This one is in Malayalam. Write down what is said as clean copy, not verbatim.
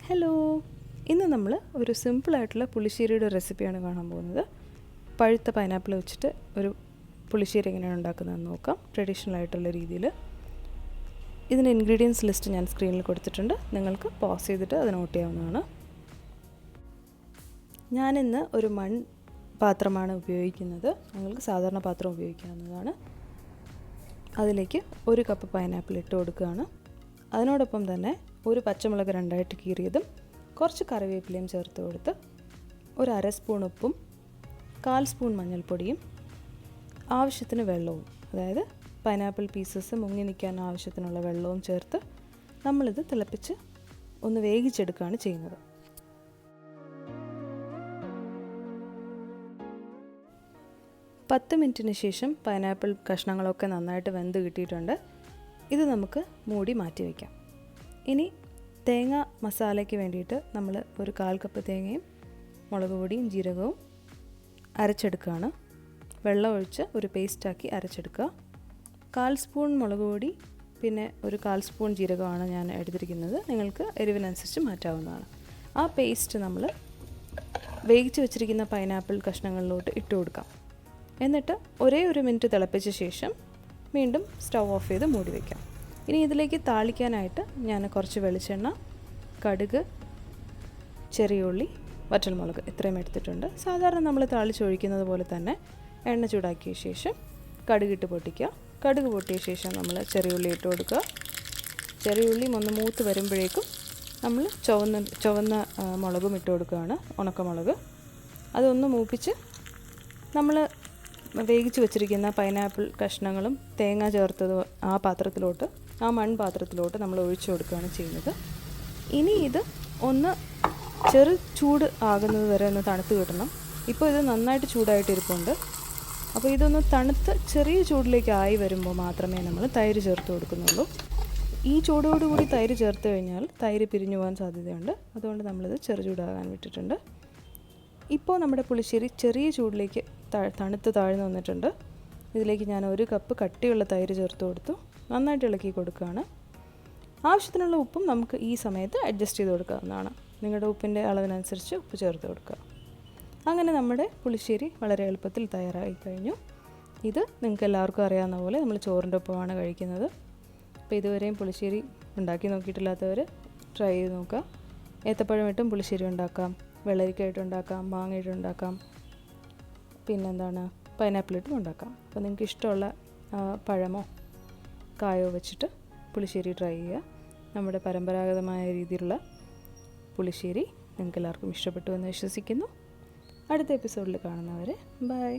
ഹലോ, ഇന്ന് നമ്മൾ ഒരു സിമ്പിളായിട്ടുള്ള പുളിശ്ശേരിയുടെ റെസിപ്പിയാണ് കാണാൻ പോകുന്നത്. പഴുത്ത പൈനാപ്പിൾ വെച്ചിട്ട് ഒരു പുളിശ്ശേരി എങ്ങനെയാണ് ഉണ്ടാക്കുന്നതെന്ന് നോക്കാം, ട്രഡീഷണൽ ആയിട്ടുള്ള രീതിയിൽ. ഇതിന് ഇൻഗ്രീഡിയൻസ് ലിസ്റ്റ് ഞാൻ സ്ക്രീനിൽ കൊടുത്തിട്ടുണ്ട്, നിങ്ങൾക്ക് പോസ് ചെയ്തിട്ട് അത് നോട്ട് ചെയ്യാവുന്നതാണ്. ഞാനിന്ന് ഒരു പാത്രമാണ് ഉപയോഗിക്കുന്നത്, നിങ്ങൾക്ക് സാധാരണ പാത്രം ഉപയോഗിക്കാവുന്നതാണ്. അതിലേക്ക് 1 കപ്പ് പൈനാപ്പിൾ ഇട്ട് കൊടുക്കുകയാണ്. അതിനോടൊപ്പം തന്നെ ഒരു പച്ചമുളക് 2ആയിട്ട് കീറിയതും കുറച്ച് കറിവേപ്പിലയും ചേർത്ത് കൊടുത്ത് 1/2 സ്പൂൺ ഉപ്പും 1/4 സ്പൂൺ മഞ്ഞൾപ്പൊടിയും ആവശ്യത്തിന് വെള്ളവും, അതായത് പൈനാപ്പിൾ പീസസ് മുങ്ങി നിൽക്കാൻ ആവശ്യത്തിനുള്ള വെള്ളവും ചേർത്ത് നമ്മളിത് തിളപ്പിച്ച് ഒന്ന് വേവിച്ചെടുക്കുകയാണ് ചെയ്യുന്നത്. പത്ത് മിനിറ്റിന് ശേഷം പൈനാപ്പിൾ കഷ്ണങ്ങളൊക്കെ നന്നായിട്ട് വെന്ത് കിട്ടിയിട്ടുണ്ട്. ഇത് നമുക്ക് മൂടി മാറ്റി വയ്ക്കാം. ഇനി തേങ്ങ മസാലയ്ക്ക് വേണ്ടിയിട്ട് നമ്മൾ ഒരു 1/4 കപ്പ് തേങ്ങയും മുളക് പൊടിയും ജീരകവും അരച്ചെടുക്കുകയാണ്. വെള്ളം ഒഴിച്ച് ഒരു പേസ്റ്റാക്കി അരച്ചെടുക്കുക. 1/4 സ്പൂൺ മുളക് പൊടി പിന്നെ ഒരു 1/4 സ്പൂൺ ജീരകമാണ് ഞാൻ എടുത്തിരിക്കുന്നത്. നിങ്ങൾക്ക് എരിവിനനുസരിച്ച് മാറ്റാവുന്നതാണ്. ആ പേസ്റ്റ് നമ്മൾ വേവിച്ച് വെച്ചിരിക്കുന്ന പൈനാപ്പിൾ കഷ്ണങ്ങളിലോട്ട് ഇട്ട് കൊടുക്കാം. എന്നിട്ട് ഒരു മിനിറ്റ് തിളപ്പിച്ച ശേഷം വീണ്ടും സ്റ്റൗ ഓഫ് ചെയ്ത് മൂടി വയ്ക്കാം. ഇനി ഇതിലേക്ക് താളിക്കാനായിട്ട് ഞാൻ കുറച്ച് വെളിച്ചെണ്ണ, കടുക്, ചെറിയ ഉള്ളി, വറ്റൽമുളക് ഇത്രയും എടുത്തിട്ടുണ്ട്. സാധാരണ നമ്മൾ താളിച്ചൊഴിക്കുന്നത് പോലെ തന്നെ എണ്ണ ചൂടാക്കിയ ശേഷം കടുകിട്ട് പൊട്ടിക്കുക. കടുക് പൊട്ടിയ ശേഷം നമ്മൾ ചെറിയ ഉള്ളി ഇട്ട് കൊടുക്കുക. ചെറിയ ഉള്ളി ഒന്ന് മൂത്ത് വരുമ്പോഴേക്കും നമ്മൾ ചുവന്ന മുളകും ഇട്ട് കൊടുക്കുകയാണ്, ഉണക്കമുളക്. അതൊന്ന് മൂപ്പിച്ച് നമ്മൾ വേവിച്ച് വെച്ചിരിക്കുന്ന പൈനാപ്പിൾ കഷ്ണങ്ങളും തേങ്ങ ചേർത്തത് ആ മൺപാത്രത്തിലോട്ട് നമ്മൾ ഒഴിച്ചു കൊടുക്കുകയാണ് ചെയ്യുന്നത്. ഇനി ഇത് ഒന്ന് ചെറു ചൂട് ആകുന്നത് വരെ ഒന്ന് തണുത്ത് കിട്ടണം. ഇപ്പോൾ ഇത് നന്നായിട്ട് ചൂടായിട്ടിരിപ്പുണ്ട്. അപ്പോൾ ഇതൊന്ന് തണുത്ത് ചെറിയ ചൂടിലേക്ക് ആയി വരുമ്പോൾ മാത്രമേ നമ്മൾ തൈര് ചേർത്ത് കൊടുക്കുന്നുള്ളൂ. ഈ ചൂടോടുകൂടി തൈര് ചേർത്ത് കഴിഞ്ഞാൽ തൈര് പിരിഞ്ഞു പോകാൻ സാധ്യതയുണ്ട്. അതുകൊണ്ട് നമ്മളിത് ചെറു ചൂടാകാൻ വിട്ടിട്ടുണ്ട്. ഇപ്പോൾ നമ്മുടെ പുളിശ്ശേരി ചെറിയ ചൂടിലേക്ക് തണുത്ത് താഴ്ന്നു വന്നിട്ടുണ്ട്. ഇതിലേക്ക് ഞാൻ 1 കപ്പ് കട്ടിയുള്ള തൈര് ചേർത്ത് കൊടുത്തു. നന്നായിട്ട് ഇളക്കി കൊടുക്കുകയാണ്. ആവശ്യത്തിനുള്ള ഉപ്പും നമുക്ക് ഈ സമയത്ത് അഡ്ജസ്റ്റ് ചെയ്ത് കൊടുക്കാവുന്നതാണ്. നിങ്ങളുടെ ഉപ്പിൻ്റെ അളവിനനുസരിച്ച് ഉപ്പ് ചേർത്ത് കൊടുക്കുക. അങ്ങനെ നമ്മുടെ പുളിശ്ശേരി വളരെ എളുപ്പത്തിൽ തയ്യാറായി കഴിഞ്ഞു. ഇത് നിങ്ങൾക്ക് എല്ലാവർക്കും അറിയാവുന്ന പോലെ നമ്മൾ ചോറിൻ്റെ ഒപ്പമാണ് കഴിക്കുന്നത്. അപ്പോൾ ഇതുവരെയും പുളിശ്ശേരി ഉണ്ടാക്കി നോക്കിയിട്ടില്ലാത്തവർ ട്രൈ ചെയ്ത് നോക്കുക. ഏത്തപ്പഴം ഇട്ടും പുളിശ്ശേരി ഉണ്ടാക്കാം, വെള്ളരിക്കയിട്ട് ഉണ്ടാക്കാം, മാങ്ങയിട്ട് ഉണ്ടാക്കാം, പിന്നെന്താണ് പൈനാപ്പിൾ ഇട്ടും ഉണ്ടാക്കാം. അപ്പോൾ നിങ്ങൾക്ക് ഇഷ്ടമുള്ള പഴമോ കായോ വെച്ചിട്ട് പുളിശ്ശേരി ട്രൈ ചെയ്യുക. നമ്മുടെ പരമ്പരാഗതമായ രീതിയിലുള്ള പുളിശ്ശേരി നിങ്ങൾക്ക് എല്ലാവർക്കും ഇഷ്ടപ്പെട്ടു എന്ന് വിശ്വസിക്കുന്നു. അടുത്ത എപ്പിസോഡിൽ കാണുന്നവരെ ബൈ.